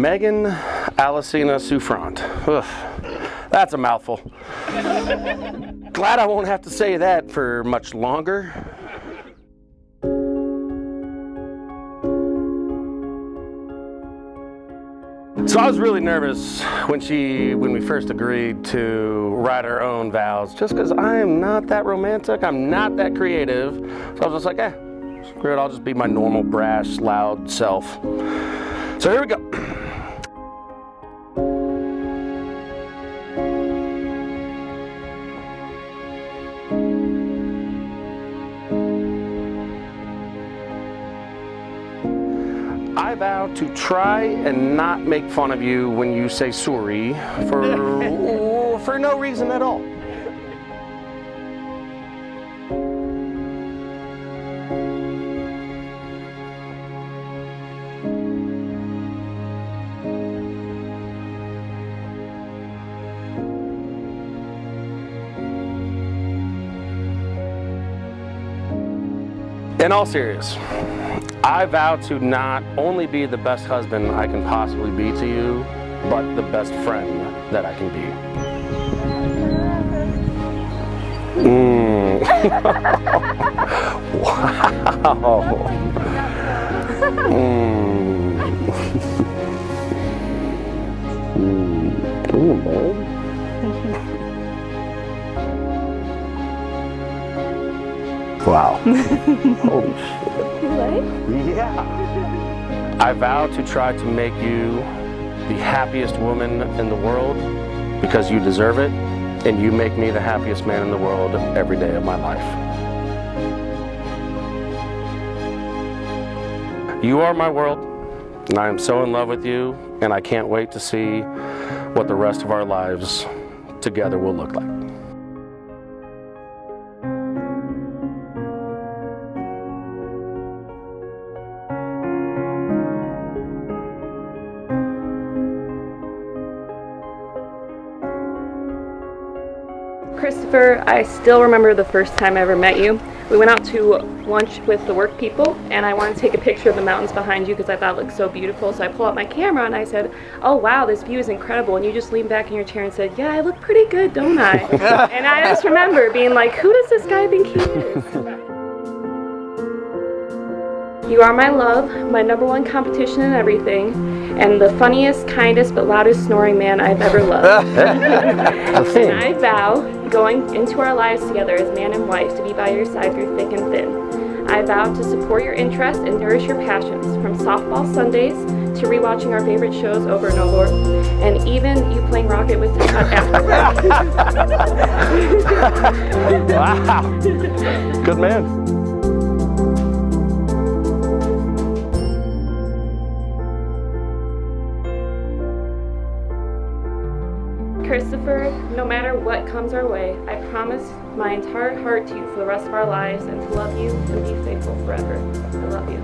Megan Alicina Souffrant. Ugh, that's a mouthful. Glad I won't have to say that for much longer. So I was really nervous when we first agreed to write our own vows, just because I am not that romantic, I'm not that creative. So I was just like, screw it, I'll just be my normal, brash, loud self. So here we go. I vow to try and not make fun of you when you say sorry for no reason at all. In all seriousness, I vow to not only be the best husband I can possibly be to you, but the best friend that I can be. Wow. Wow. Holy shit. Yeah. I vow to try to make you the happiest woman in the world because you deserve it, and you make me the happiest man in the world every day of my life. You are my world, and I am so in love with you, and I can't wait to see what the rest of our lives together will look like. Christopher, I still remember the first time I ever met you. We went out to lunch with the work people, and I wanted to take a picture of the mountains behind you because I thought it looked so beautiful. So I pulled out my camera and I said, "Oh wow, this view is incredible." And you just leaned back in your chair and said, "Yeah, I look pretty good, don't I?" And I just remember being like, who does this guy think he is? You are my love, my #1 competition in everything, and the funniest, kindest, but loudest snoring man I've ever loved. And I vow, going into our lives together as man and wife, to be by your side through thick and thin. I vow to support your interests and nourish your passions, from softball Sundays to rewatching our favorite shows over and over, and even you playing Rocket with Todd afterwards. Wow. Good man. Christopher, no matter what comes our way, I promise my entire heart to you for the rest of our lives, and to love you and be faithful forever. I love you.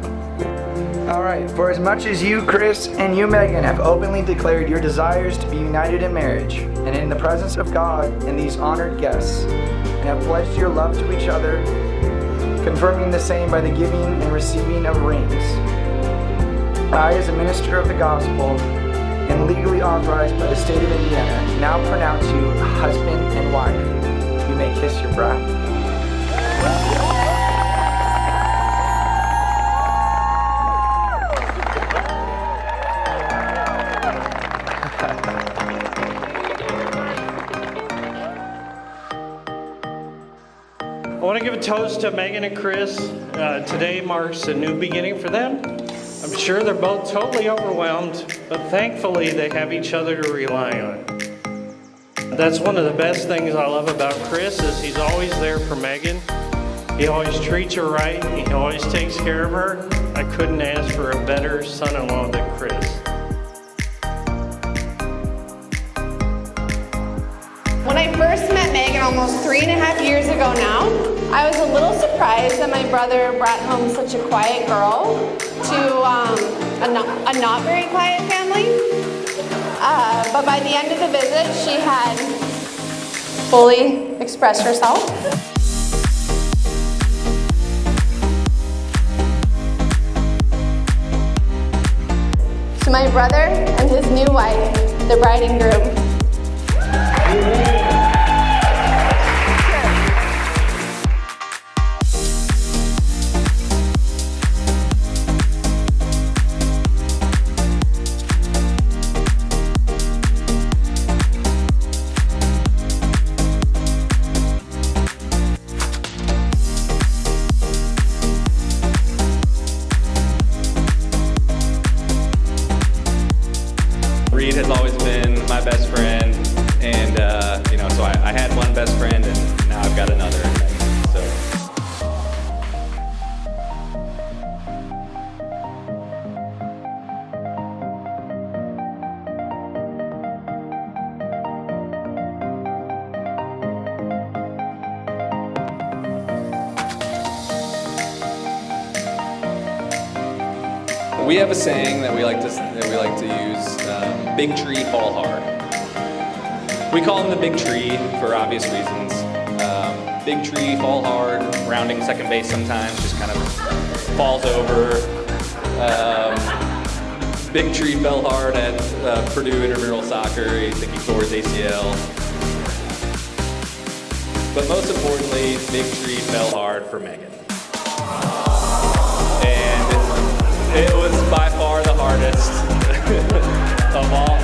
All right, for as much as you, Chris, and you, Megan, have openly declared your desires to be united in marriage, and in the presence of God and these honored guests, and have pledged your love to each other, confirming the same by the giving and receiving of rings, I, as a minister of the gospel, and legally authorized by the state of Indiana, now pronounce you husband and wife. You may kiss your bride. I want to give a toast to Megan and Chris. Today marks a new beginning for them. I'm sure they're both totally overwhelmed, but thankfully they have each other to rely on. That's one of the best things I love about Chris, is he's always there for Megan. He always treats her right. He always takes care of her. I couldn't ask for a better son-in-law than Chris. When I first met Megan almost 3.5 years ago now, I was a little surprised that my brother brought home such a quiet girl to a not very quiet family. But by the end of the visit, she had fully expressed herself. So my brother and his new wife, the bride and groom. Reed has always been my best friend, and so I had one best friend, and now I've got another. So. We have a saying that we like to use: "Big tree, fall hard." We call him the big tree for obvious reasons. Big tree, fall hard. Rounding second base sometimes just kind of falls over. Big tree fell hard at Purdue intramural soccer. I think he tore his ACL. But most importantly, big tree fell hard for Megan. It was by far the hardest of all